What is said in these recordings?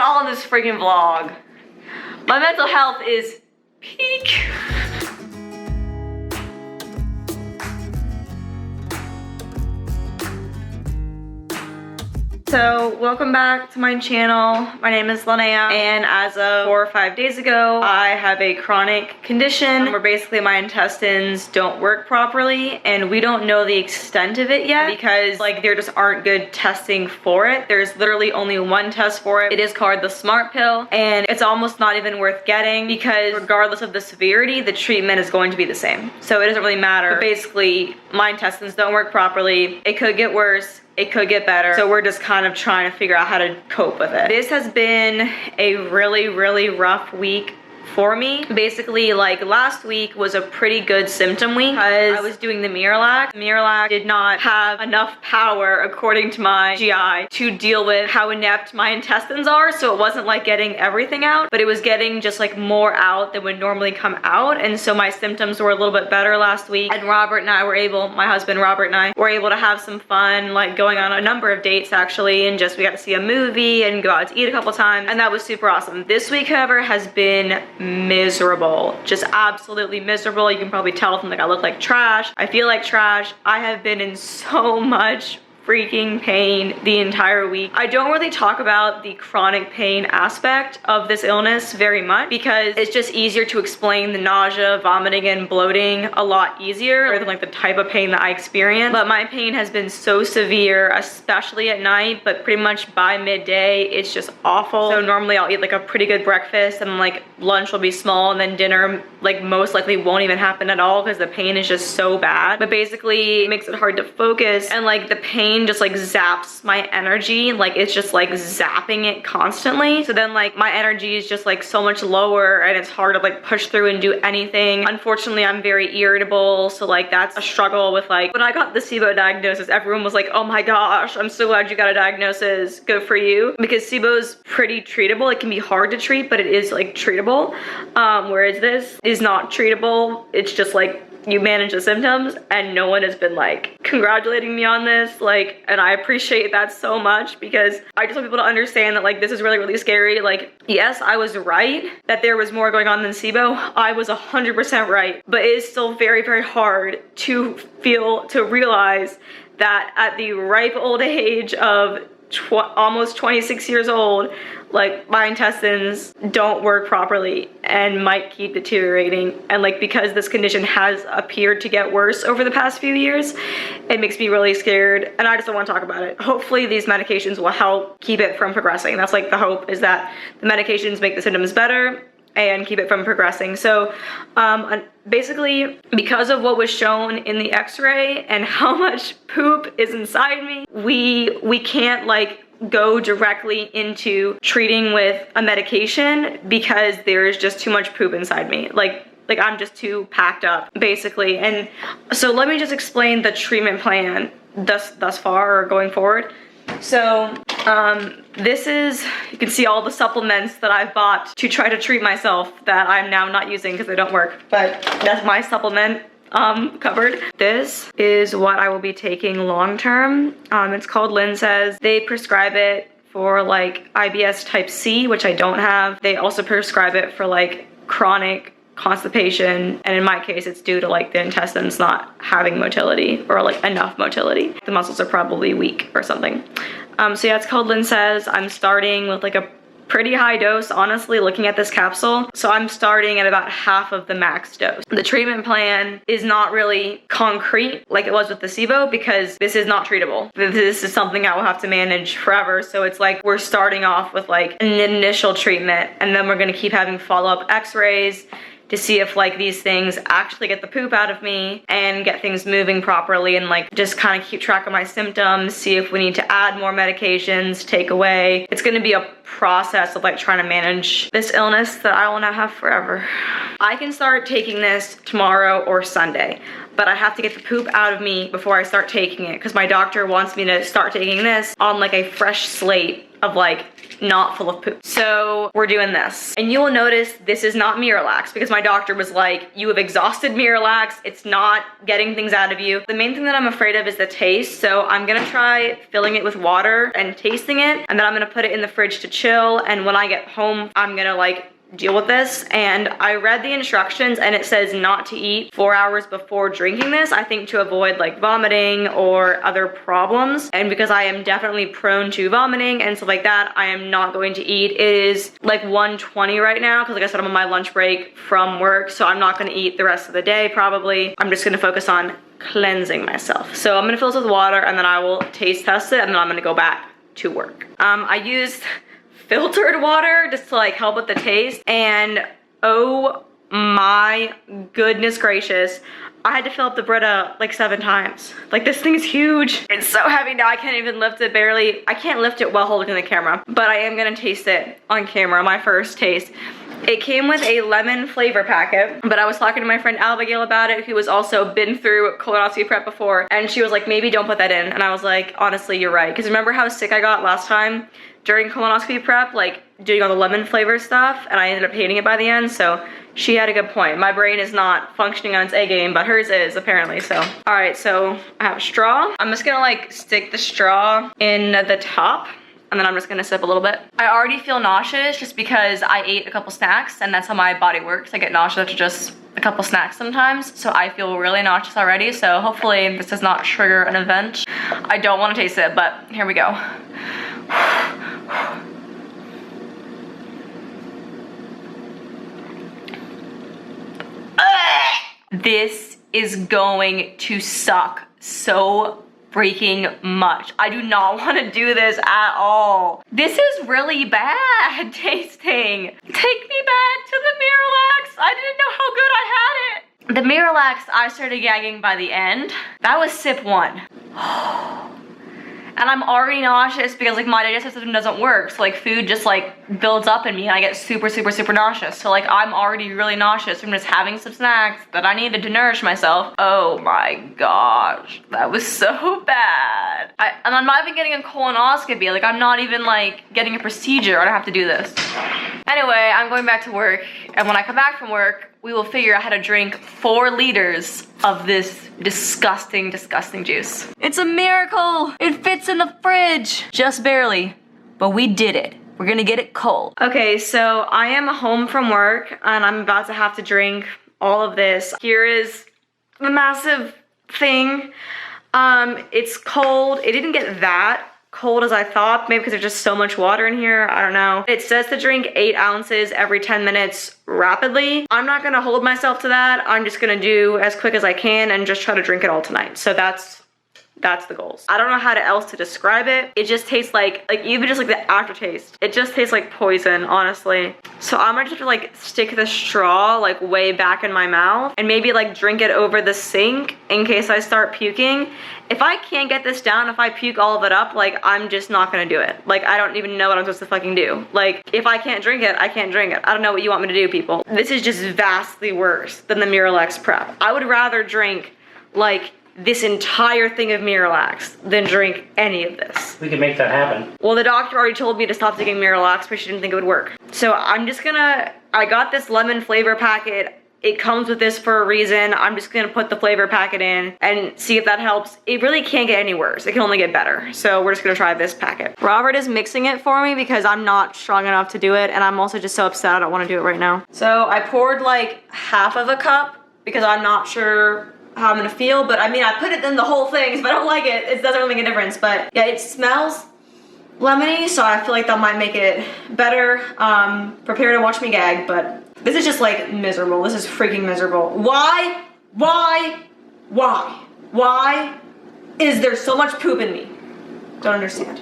all in this freaking vlog. My mental health is peak. So welcome back to my channel. My name is Linnea, and as of 4 or 5 days ago, I have a chronic condition where basically my intestines don't work properly, and we don't know the extent of it yet because like there just aren't good testing for it. There's literally only one test for it. It is called the SMART pill, and it's almost not even worth getting because regardless of the severity, the treatment is going to be the same. So it doesn't really matter. But basically, my intestines don't work properly. It could get worse. It could get better. So we're just kind of trying to figure out how to cope with it. This has been a really, really rough week for me. Basically, like last week was a pretty good symptom week because I was doing the Miralax. Miralax did not have enough power, according to my GI, to deal with how inept my intestines are. So it wasn't like getting everything out, but it was getting just like more out than would normally come out. And so my symptoms were a little bit better last week. And Robert and I were able, my husband Robert and I were able to have some fun, like going on a number of dates actually, and just we got to see a movie and go out to eat a couple times, and that was super awesome. This week, however, has been miserable, just absolutely miserable. You can probably tell from like I look like trash, I feel like trash. I have been in so much freaking pain the entire week. I don't really talk about the chronic pain aspect of this illness very much because it's just easier to explain the nausea, vomiting, and bloating a lot easier than like the type of pain that I experience. But my pain has been so severe, especially at night, but pretty much by midday, it's just awful. So normally I'll eat like a pretty good breakfast and like lunch will be small, and then dinner like most likely won't even happen at all because the pain is just so bad. But basically it makes it hard to focus, and like the pain just like zaps my energy, like it's just like zapping it constantly. So then like my energy is just like so much lower, and it's hard to like push through and do anything. Unfortunately, I'm very irritable, so like that's a struggle with like when I got the SIBO diagnosis, everyone was like, oh my gosh, I'm so glad you got a diagnosis, good for you, because SIBO's pretty treatable. It can be hard to treat, but it is like treatable, whereas this is not treatable. It's just like you manage the symptoms, and no one has been like congratulating me on this, like, and I appreciate that so much because I just want people to understand that like this is really, really scary. Like, yes, I was right that there was more going on than SIBO. I was 100% right, but it is still very, very hard to realize that at the ripe old age of almost 26 years old, like my intestines don't work properly and might keep deteriorating. And like because this condition has appeared to get worse over the past few years, it makes me really scared, and I just don't want to talk about it. Hopefully these medications will help keep it from progressing. That's like the hope, is that the medications make the symptoms better and keep it from progressing. So basically, because of what was shown in the x-ray and how much poop is inside me, we can't like go directly into treating with a medication because there is just too much poop inside me. Like I'm just too packed up, basically. And so let me just explain the treatment plan thus far, or going forward. So this is, you can see all the supplements that I've bought to try to treat myself that I'm now not using because they don't work, but that's my supplement cupboard. This is what I will be taking long term. It's called Linzess. They prescribe it for like IBS type C, which I don't have. They also prescribe it for like chronic constipation, and in my case it's due to like the intestines not having motility, or like enough motility. The muscles are probably weak or something. So yeah, it's called Linzess. I'm starting with like a pretty high dose, honestly, looking at this capsule. So I'm starting at about half of the max dose. The treatment plan is not really concrete like it was with the SIBO because this is not treatable. This is something I will have to manage forever. So it's like we're starting off with like an initial treatment, and then we're gonna keep having follow-up x-rays to see if like these things actually get the poop out of me and get things moving properly, and like just kind of keep track of my symptoms, see if we need to add more medications, take away. It's gonna be a process of like trying to manage this illness that I will now have forever. I can start taking this tomorrow or Sunday, but I have to get the poop out of me before I start taking it because my doctor wants me to start taking this on like a fresh slate of like not full of poop. So we're doing this. And you will notice this is not Miralax because my doctor was like, you have exhausted Miralax. It's not getting things out of you. The main thing that I'm afraid of is the taste. So I'm gonna try filling it with water and tasting it. And then I'm gonna put it in the fridge to chill. And when I get home, I'm gonna like deal with this. And I read the instructions and it says not to eat 4 hours before drinking this, I think to avoid like vomiting or other problems. And because I am definitely prone to vomiting and stuff like that, I am not going to eat. It is like 1:20 right now because like I said, I'm on my lunch break from work, so I'm not going to eat the rest of the day probably. I'm just going to focus on cleansing myself. So I'm going to fill this with water and then I will taste test it and then I'm going to go back to work. I used filtered water just to like help with the taste, and oh my goodness gracious, I had to fill up the Brita like 7 times. Like this thing is huge. It's so heavy now I can't even lift it barely. I can't lift it while holding the camera, but I am gonna taste it on camera, my first taste. It came with a lemon flavor packet, but I was talking to my friend Abigail about it, who has also been through colonoscopy prep before, and she was like, maybe don't put that in. And I was like, honestly, you're right. Because remember how sick I got last time during colonoscopy prep, like doing all the lemon flavor stuff, and I ended up hating it by the end, so she had a good point. My brain is not functioning on its A game, but hers is apparently, so. All right, so I have a straw. I'm just gonna like stick the straw in the top, and then I'm just gonna sip a little bit. I already feel nauseous just because I ate a couple snacks, and that's how my body works. I get nauseous after just a couple snacks sometimes, so I feel really nauseous already, so hopefully this does not trigger an event. I don't wanna taste it, but here we go. This is going to suck so freaking much. I do not want to do this at all. This is really bad tasting. Take me back to the Miralax. I didn't know how good I had it. The Miralax, I started gagging by the end. That was sip 1. And I'm already nauseous because like my digestive system doesn't work. So like food just like builds up in me and I get super, super, super nauseous. So like I'm already really nauseous from just having some snacks that I needed to nourish myself. Oh my gosh, that was so bad. And I'm not even getting a colonoscopy. Like I'm not even like getting a procedure. I don't have to do this. Anyway, I'm going back to work. And when I come back from work, we will figure out how to drink 4 liters of this disgusting, disgusting juice. It's a miracle. It fits in the fridge. Just barely, but we did it. We're gonna get it cold. Okay, so I am home from work and I'm about to have to drink all of this. Here is the massive thing. It's cold. It didn't get that cold as I thought, maybe because there's just so much water in here, I don't know. It says to drink 8 ounces every 10 minutes rapidly. I'm not gonna hold myself to that. I'm just gonna do as quick as I can and just try to drink it all tonight. So that's the goals. I don't know how else to describe it. It just tastes like even just like the aftertaste, it just tastes like poison, honestly. So I'm gonna just like stick the straw like way back in my mouth and maybe like drink it over the sink in case I start puking. If I can't get this down, if I puke all of it up, like I'm just not gonna do it. Like I don't even know what I'm supposed to fucking do. Like if I can't drink it, I can't drink it. I don't know what you want me to do, people. This is just vastly worse than the Miralax prep. I would rather drink like this entire thing of Miralax than drink any of this. We can make that happen. Well, the doctor already told me to stop taking Miralax, but she didn't think it would work. So I'm just gonna, I got this lemon flavor packet. It comes with this for a reason. I'm just gonna put the flavor packet in and see if that helps. It really can't get any worse. It can only get better. So we're just gonna try this packet. Robert is mixing it for me because I'm not strong enough to do it, and I'm also just so upset I don't wanna do it right now. So I poured like half of a cup because I'm not sure how I'm gonna feel, but I mean, I put it in the whole thing. So if I don't like it, it doesn't really make a difference. But yeah, it smells lemony, so I feel like that might make it better. Prepare to watch me gag, but this is just like miserable. This is freaking miserable. Why is there so much poop in me? Don't understand.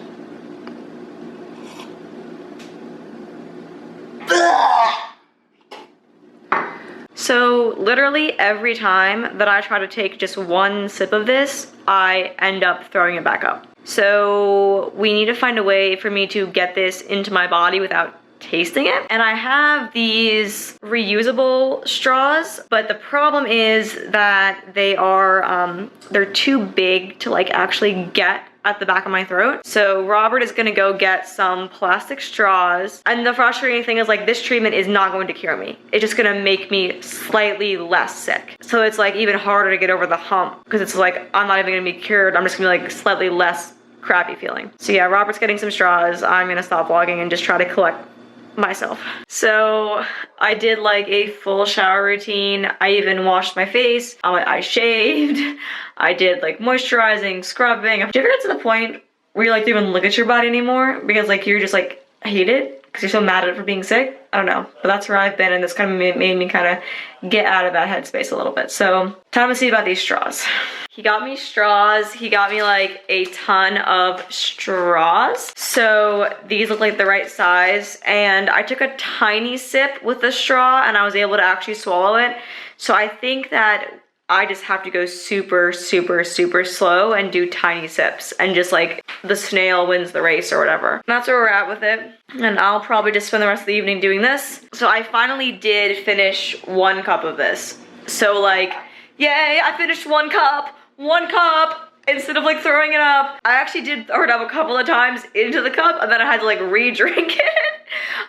So literally every time that I try to take just one sip of this, I end up throwing it back up. So we need to find a way for me to get this into my body without tasting it. And I have these reusable straws, but the problem is that they are, they're too big to like actually get at the back of my throat. So Robert is gonna go get some plastic straws. And the frustrating thing is like this treatment is not going to cure me. It's just gonna make me slightly less sick. So it's like even harder to get over the hump because it's like I'm not even gonna be cured. I'm just gonna be like slightly less crappy feeling. So yeah, Robert's getting some straws. I'm gonna stop vlogging and just try to collect myself. So I did like a full shower routine. I even washed my face. I shaved. I did like moisturizing, scrubbing. Do you ever get to the point where you like don't even look at your body anymore because like you're just like hate it because you're so mad at it for being sick? I don't know, but that's where I've been, and this kind of made me kind of get out of that headspace a little bit. So time to see about these straws. He got me straws. He got me like a ton of straws. So these look like the right size. And I took a tiny sip with the straw and I was able to actually swallow it. So I think that I just have to go super, super, super slow and do tiny sips and just like the snail wins the race or whatever. And that's where we're at with it. And I'll probably just spend the rest of the evening doing this. So I finally did finish 1 cup of this. So like, yay, I finished 1 cup. 1 cup instead of like throwing it up. I actually did throw it up a couple of times into the cup and then I had to like re-drink it.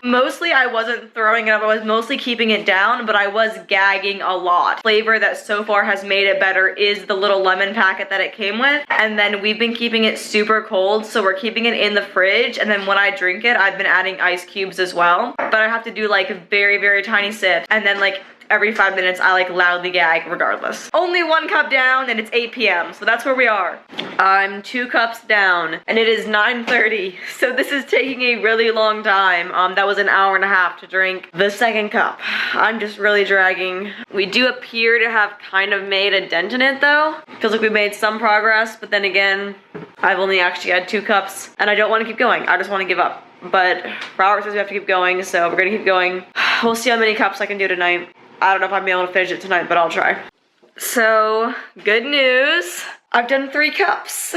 Mostly I wasn't throwing it up, I was mostly keeping it down, but I was gagging a lot. Flavor that so far has made it better is the little lemon packet that it came with. And then we've been keeping it super cold, so we're keeping it in the fridge. And then when I drink it, I've been adding ice cubes as well. But I have to do like very, very tiny sips. And then like every 5 minutes I like loudly gag regardless. Only 1 cup down and it's 8 p.m. So that's where we are. I'm 2 cups down and it is 9:30. So this is taking a really long time. That was an hour and a half to drink the 2nd cup. I'm just really dragging. We do appear to have kind of made a dent in it though. Feels like we made some progress, but then again, I've only actually had 2 cups and I don't want to keep going. I just want to give up. But Robert says we have to keep going, so we're gonna keep going. We'll see how many cups I can do tonight. I don't know if I'll be able to finish it tonight, but I'll try. So, good news. I've done 3 cups.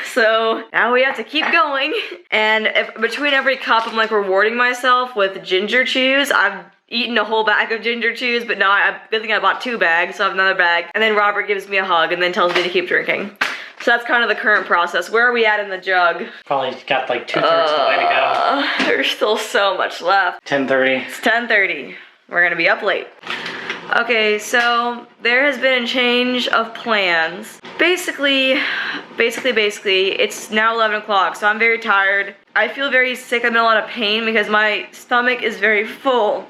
So, now we have to keep going. And between every cup, I'm like rewarding myself with ginger chews. I've eaten a whole bag of ginger chews, but now good thing I bought 2 bags, so I have another bag. And then Robert gives me a hug and then tells me to keep drinking. So that's kind of the current process. Where are we at in the jug? Probably got like 2/3 of the way to go. There's still so much left. 10:30. It's 10:30. We're gonna be up late. Okay, so there has been a change of plans. Basically, it's now 11 o'clock, so I'm very tired. I feel very sick. I'm in a lot of pain because my stomach is very full.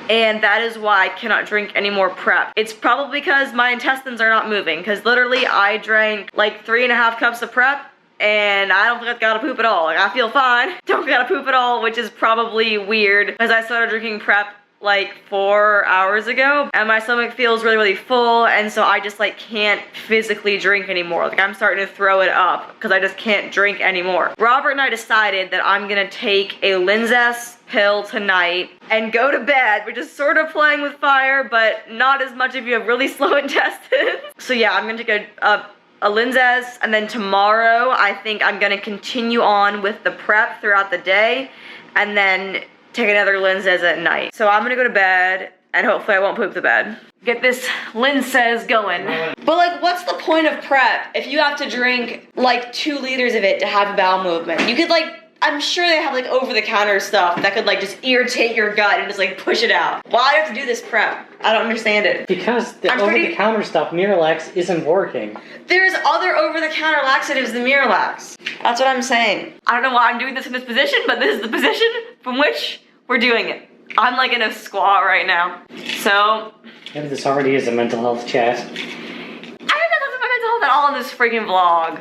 And that is why I cannot drink any more prep. It's probably because my intestines are not moving, because literally I drank like 3.5 cups of prep and I don't think I gotta poop at all. Like I feel fine, don't gotta poop at all, which is probably weird because I started drinking prep like 4 hours ago and my stomach feels really, really full, and so I just like can't physically drink anymore. Like I'm starting to throw it up because I just can't drink anymore. Robert and I decided that I'm gonna take a Linzess pill tonight and go to bed, which is sort of playing with fire, but not as much if you have really slow intestines. So yeah, I'm gonna take a Linzess, and then tomorrow I think I'm gonna continue on with the prep throughout the day and then take another Linzess at night. So I'm gonna go to bed and hopefully I won't poop the bed. Get this Linzess going. But like, what's the point of prep if you have to drink like 2 liters of it to have a bowel movement? You could like, I'm sure they have like over-the-counter stuff that could like just irritate your gut and just like push it out. Why do you have to do this prep? I don't understand it. Because the over-the-counter stuff, Miralax, isn't working. There's other over-the-counter laxatives than Miralax. That's what I'm saying. I don't know why I'm doing this in this position, but this is the position from which we're doing it. I'm like in a squat right now. So maybe this already is a mental health chat. I haven't talked about my mental health at all in this freaking vlog.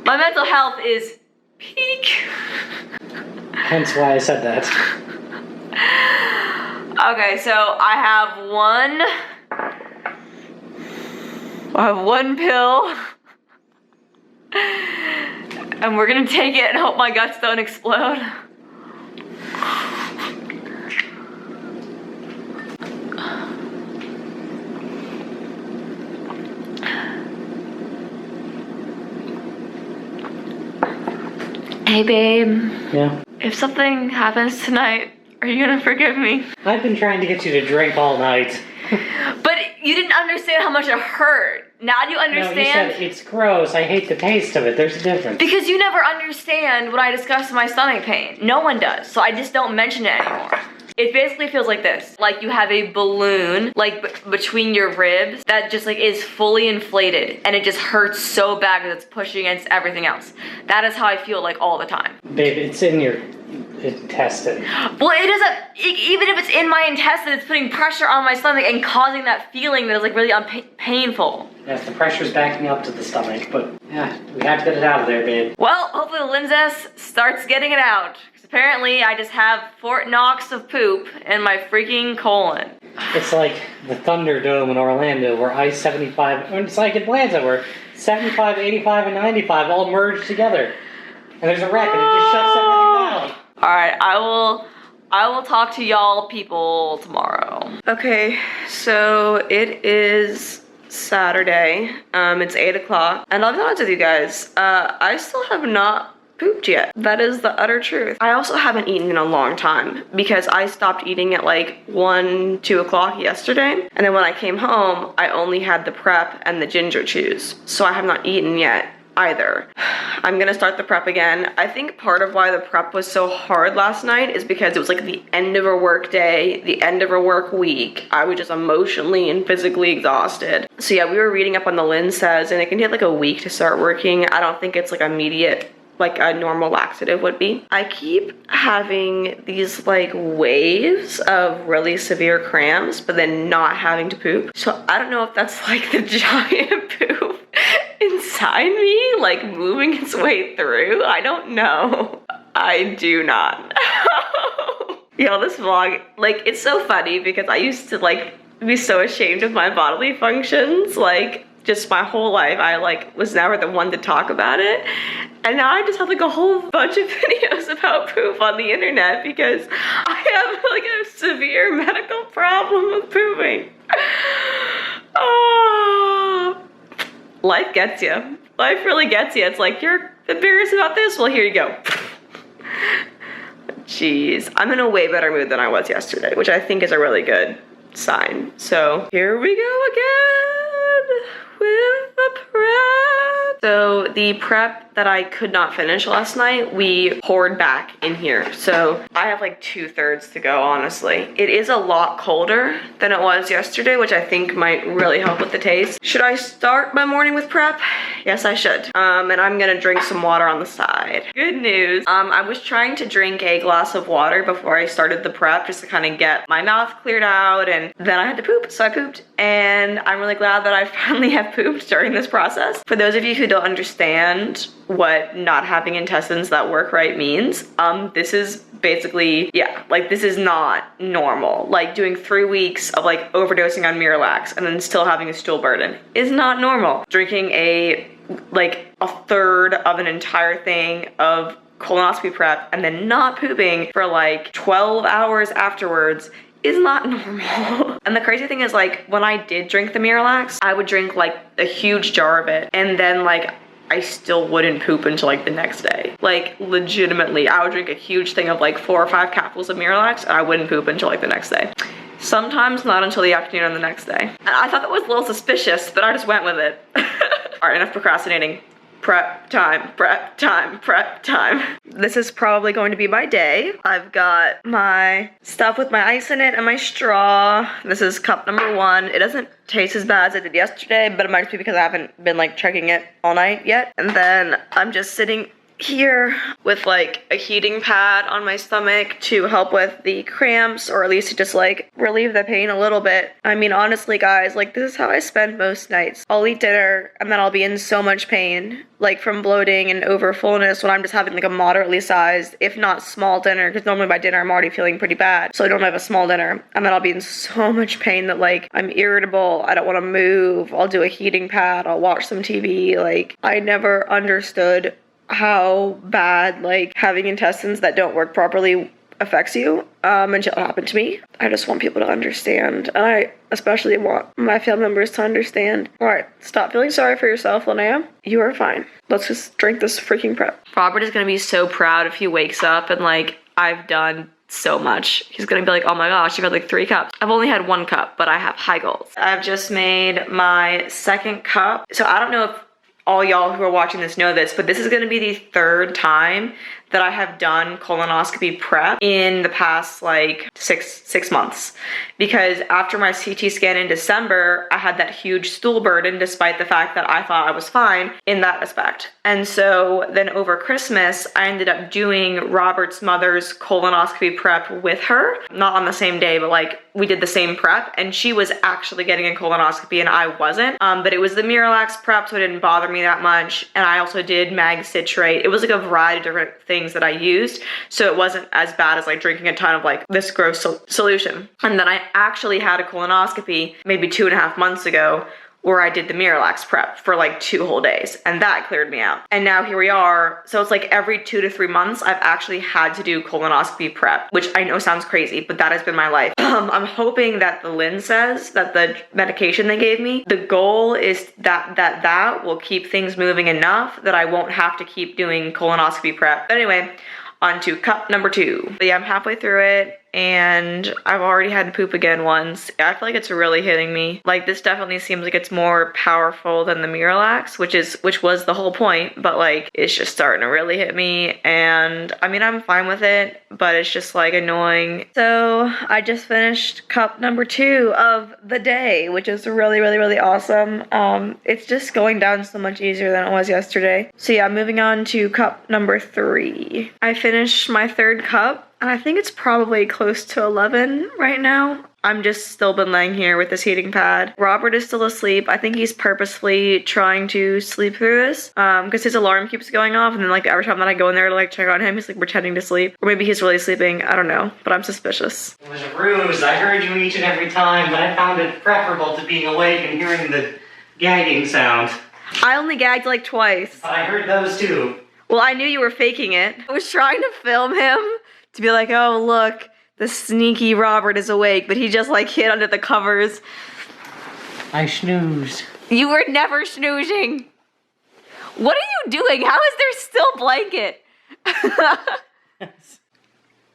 My mental health is peak. Hence why I said that. Okay, so I have one pill. And we're gonna take it and hope my guts don't explode. Hey babe. Yeah? If something happens tonight, are you gonna forgive me? I've been trying to get you to drink all night. But you didn't understand how much it hurt. Now do you No, understand? you said it's gross. I hate the taste of it. There's a difference. Because you never understand when I discuss my stomach pain. No one does, so I just don't mention it anymore. It basically feels like this. Like you have a balloon, like between your ribs that just like is fully inflated and it just hurts so bad because it's pushing against everything else. That is how I feel like all the time. Babe, it's in your intestine. Well, it doesn't, even if it's in my intestine, it's putting pressure on my stomach and causing that feeling that is like really painful. Yes, the pressure's backing up to the stomach, but yeah, we have to get it out of there, babe. Well, hopefully Linzess starts getting it out. Because apparently I just have Fort Knox of poop in my freaking colon. It's like the Thunderdome in Orlando where I-75, it's like Atlanta where 75, 85, and 95 all merge together. And there's a wreck and it just shuts everything down. Alright, I will talk to y'all people tomorrow. Okay, so it is Saturday. It's 8 o'clock. And I'll be honest with you guys, I still have not pooped yet. That is the utter truth. I also haven't eaten in a long time because I stopped eating at like 1, 2 o'clock yesterday. And then when I came home, I only had the prep and the ginger chews. So I have not eaten yet either. I'm gonna start the prep again. I think part of why the prep was so hard last night is because it was like the end of a work day, the end of a work week. I was just emotionally and physically exhausted. So yeah, we were reading up on the Linzess and it can take like a week to start working. I don't think it's like immediate like a normal laxative would be. I keep having these like waves of really severe cramps, but then not having to poop. So I don't know if that's like the giant poop inside me, like moving its way through. I don't know. I do not know. Yo, this vlog, like, it's so funny because I used to like be so ashamed of my bodily functions, like just my whole life. I like was never the one to talk about it. And now I just have like a whole bunch of videos about poop on the internet because I have like a severe medical problem with pooping. Oh, life gets you. Life really gets you. It's like, you're embarrassed about this? Well, here you go. Jeez, I'm in a way better mood than I was yesterday, which I think is a really good sign. So here we go again with the prep. So the prep that I could not finish last night, we poured back in here. So I have like 2/3 to go, honestly. It is a lot colder than it was yesterday, which I think might really help with the taste. Should I start my morning with prep? Yes, I should. And I'm gonna drink some water on the side. Good news. I was trying to drink a glass of water before I started the prep just to kind of get my mouth cleared out, and then I had to poop, so I pooped. And I'm really glad that I finally have pooped during this process. For those of you who don't understand what not having intestines that work right means, this is basically, yeah, like this is not normal. Like doing 3 weeks of like overdosing on Miralax and then still having a stool burden is not normal. Drinking like a third of an entire thing of colonoscopy prep and then not pooping for like 12 hours afterwards is not normal. And the crazy thing is, like, when I did drink the Miralax, I would drink like a huge jar of it and then like I still wouldn't poop until like the next day. Like legitimately, I would drink a huge thing of like 4 or 5 capsules of Miralax and I wouldn't poop until like the next day. Sometimes not until the afternoon on the next day. And I thought that was a little suspicious, but I just went with it. All right, enough procrastinating. Prep time, prep time, prep time. This is probably going to be my day. I've got my stuff with my ice in it and my straw. This is cup number 1. It doesn't taste as bad as it did yesterday, but it might just be because I haven't been like checking it all night yet. And then I'm just sitting here with like a heating pad on my stomach to help with the cramps, or at least to just like relieve the pain a little bit. I mean, honestly guys, like this is how I spend most nights. I'll eat dinner and then I'll be in so much pain, like from bloating and over fullness, when I'm just having like a moderately sized, if not small dinner, because normally by dinner I'm already feeling pretty bad, so I don't have a small dinner, and then I'll be in so much pain that like I'm irritable, I don't want to move, I'll do a heating pad, I'll watch some TV. Like, I never understood how bad like having intestines that don't work properly affects you until it happened to me. I just want people to understand, and I especially want my family members to understand. All right, stop feeling sorry for yourself, Linnea. You are fine. Let's just drink this freaking prep. Robert is gonna be so proud if he wakes up and like I've done so much. He's gonna be like, oh my gosh, you've had like 3 cups. I've only had 1 cup, but I have high goals. I've just made my 2nd cup. So I don't know if all y'all who are watching this know this, but this is gonna be the 3rd time that I have done colonoscopy prep in the past like six months. Because after my CT scan in December, I had that huge stool burden despite the fact that I thought I was fine in that aspect. And so then over Christmas, I ended up doing Robert's mother's colonoscopy prep with her. Not on the same day, but like we did the same prep, and she was actually getting a colonoscopy and I wasn't. But it was the Miralax prep, so it didn't bother me that much. And I also did mag citrate. It was like a variety of different things that I used, so it wasn't as bad as like drinking a ton of like this gross solution. And then I actually had a colonoscopy maybe 2.5 months ago where I did the Miralax prep for like 2 whole days, and that cleared me out. And now here we are. So it's like every 2 to 3 months I've actually had to do colonoscopy prep, which I know sounds crazy, but that has been my life. I'm hoping that the Linzess, that the medication they gave me, the goal is that will keep things moving enough that I won't have to keep doing colonoscopy prep. But anyway, on to cup number 2. But yeah, I'm halfway through it, and I've already had to poop again once. I feel like it's really hitting me. Like, this definitely seems like it's more powerful than the Miralax, which was the whole point, but like, it's just starting to really hit me. And I mean, I'm fine with it, but it's just like annoying. So I just finished cup number 2 of the day, which is really, really, really awesome. It's just going down so much easier than it was yesterday. So yeah, moving on to cup number 3. I finished my 3rd cup, and I think it's probably close to 11 right now. I'm just still been laying here with this heating pad. Robert is still asleep. I think he's purposefully trying to sleep through this because his alarm keeps going off, and then like every time that I go in there to like check on him, he's like pretending to sleep. Or maybe he's really sleeping. I don't know, but I'm suspicious. It was a ruse. I heard you each and every time, but I found it preferable to being awake and hearing the gagging sound. I only gagged like twice. But I heard those too. Well, I knew you were faking it. I was trying to film him to be like, oh, look, the sneaky Robert is awake, but he just like hid under the covers. I snoozed. You were never snoozing. What are you doing? How is there still blanket?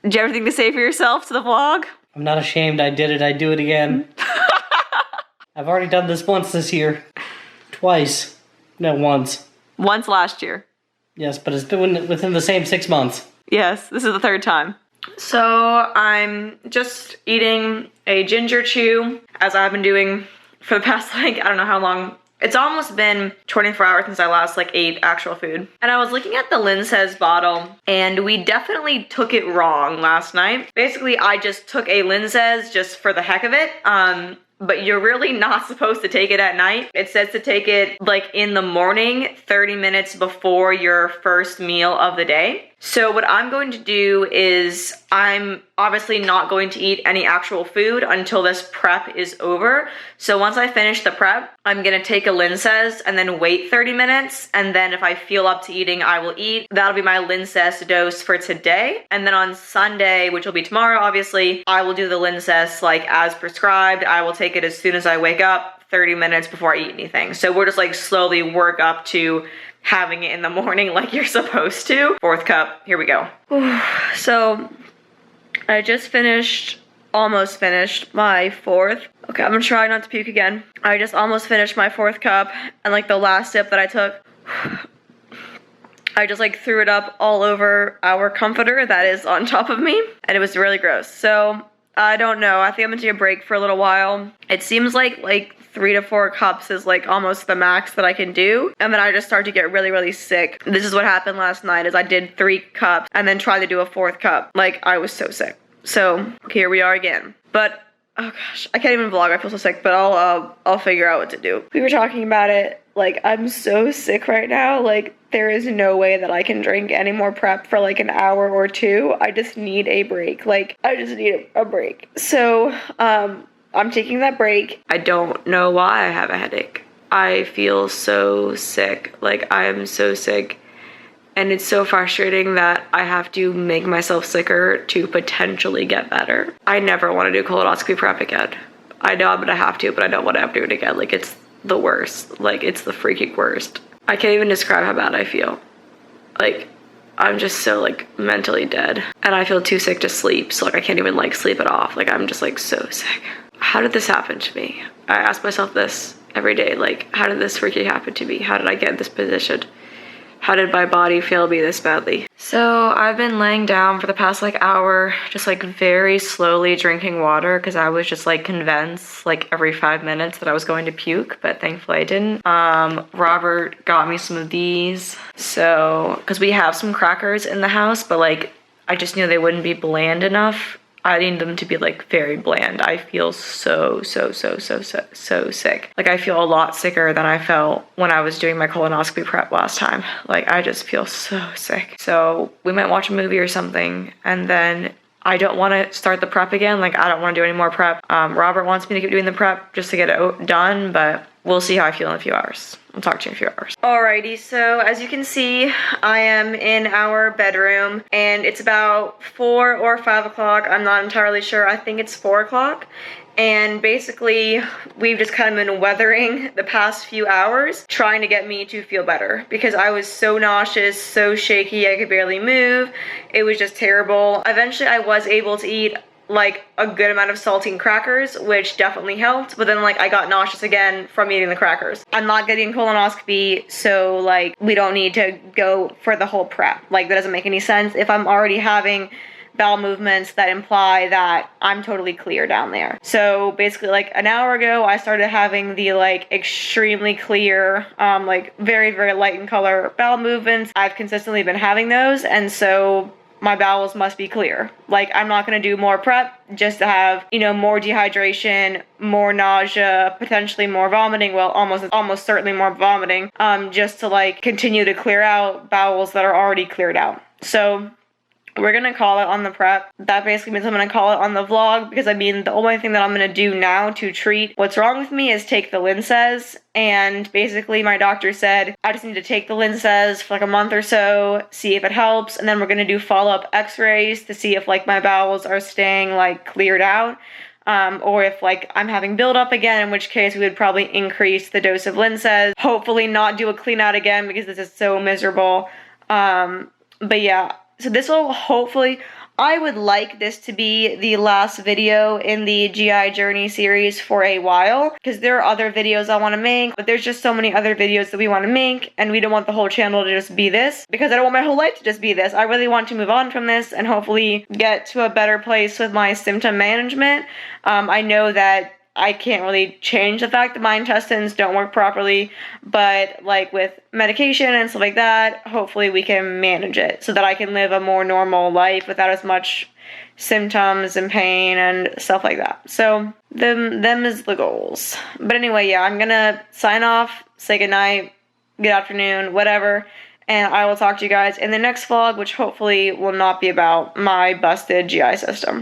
Did you have anything to say for yourself to the vlog? I'm not ashamed. I did it. I'd do it again. I've already done this once this year. Twice. No, once. Once last year. Yes, but it's been within the same 6 months. Yes, this is the 3rd time. So I'm just eating a ginger chew, as I've been doing for the past like, I don't know how long. It's almost been 24 hours since I last like ate actual food. And I was looking at the Linzess bottle, and we definitely took it wrong last night. Basically, I just took a Linzess just for the heck of it. But you're really not supposed to take it at night. It says to take it like in the morning, 30 minutes before your first meal of the day. So what I'm going to do is I'm obviously not going to eat any actual food until this prep is over. So once I finish the prep, I'm gonna take a Linzess and then wait 30 minutes. And then if I feel up to eating, I will eat. That'll be my Linzess dose for today. And then on Sunday, which will be tomorrow, obviously, I will do the Linzess like as prescribed. I will take it as soon as I wake up, 30 minutes before I eat anything. So we're just like slowly work up to having it in the morning like you're supposed to. 4th cup, here we go. So I just almost finished my 4th. Okay, I'm gonna try not to puke again. I just almost finished my 4th cup, and like the last sip that I took, I just like threw it up all over our comforter that is on top of me, and it was really gross. So I don't know, I think I'm gonna take a break for a little while. It seems like 3 to 4 cups is like almost the max that I can do, and then I just start to get really, really sick. This is what happened last night, is I did 3 cups and then tried to do a 4th cup. Like, I was so sick. So here we are again. But oh gosh, I can't even vlog, I feel so sick, but I'll figure out what to do. We were talking about it, like I'm so sick right now, like there is no way that I can drink any more prep for like an hour or 2. I just need a break, like I just need a break. So I'm taking that break. I don't know why I have a headache. I feel so sick, like I am so sick. And it's so frustrating that I have to make myself sicker to potentially get better. I never want to do colonoscopy prep again. I know I'm gonna have to, but I don't want to have to do it again. Like, it's the worst. Like, it's the freaking worst. I can't even describe how bad I feel. Like, I'm just so like mentally dead. And I feel too sick to sleep. So like I can't even like sleep it off. Like I'm just like so sick. How did this happen to me? I ask myself this every day. Like, how did this freaking happen to me? How did I get in this position? How did my body fail me this badly? So I've been laying down for the past like hour, just like very slowly drinking water because I was just like convinced like every 5 minutes that I was going to puke, but thankfully I didn't. Robert got me some of these. So, because we have some crackers in the house, but like I just knew they wouldn't be bland enough. I need them to be like very bland. I feel so sick. Like I feel a lot sicker than I felt when I was doing my colonoscopy prep last time. Like I just feel so sick. So we might watch a movie or something, and then I don't want to start the prep again. Like I don't want to do any more prep. Robert wants me to keep doing the prep just to get it done, but we'll see how I feel in a few hours. I'll talk to you in a few hours. Alrighty, so as you can see, I am in our bedroom and it's about 4 or 5 o'clock. I'm not entirely sure. I think it's 4 o'clock. And basically, we've just kind of been weathering the past few hours, trying to get me to feel better because I was so nauseous, so shaky, I could barely move. It was just terrible. Eventually, I was able to eat like a good amount of saltine crackers, which definitely helped, but then like I got nauseous again from eating the crackers. I'm not getting colonoscopy, so like we don't need to go for the whole prep. Like that doesn't make any sense if I'm already having bowel movements that imply that I'm totally clear down there. So basically like an hour ago I started having the like extremely clear like very light in color bowel movements. I've consistently been having those, and so my bowels must be clear. Like I'm not gonna do more prep just to have, you know, more dehydration, more nausea, potentially more vomiting. Well, almost certainly more vomiting. Just to like continue to clear out bowels that are already cleared out. So we're gonna call it on the prep. That basically means I'm gonna call it on the vlog because I mean the only thing that I'm gonna do now to treat what's wrong with me is take the Linzess, and basically my doctor said I just need to take the Linzess for like a month or so, see if it helps, and then we're gonna do follow-up x-rays to see if like my bowels are staying like cleared out. Or if like I'm having buildup again, in which case we would probably increase the dose of Linzess. Hopefully not do a clean out again because this is so miserable. But yeah. So this will hopefully, I would like this to be the last video in the GI Journey series for a while, because there are other videos I want to make, but there's just so many other videos that we want to make, and we don't want the whole channel to just be this, because I don't want my whole life to just be this. I really want to move on from this and hopefully get to a better place with my symptom management. I know that I can't really change the fact that my intestines don't work properly, but like with medication and stuff like that, hopefully we can manage it so that I can live a more normal life without as much symptoms and pain and stuff like that. So them is the goals. But anyway, yeah, I'm gonna sign off, say goodnight, good afternoon, whatever, and I will talk to you guys in the next vlog, which hopefully will not be about my busted GI system.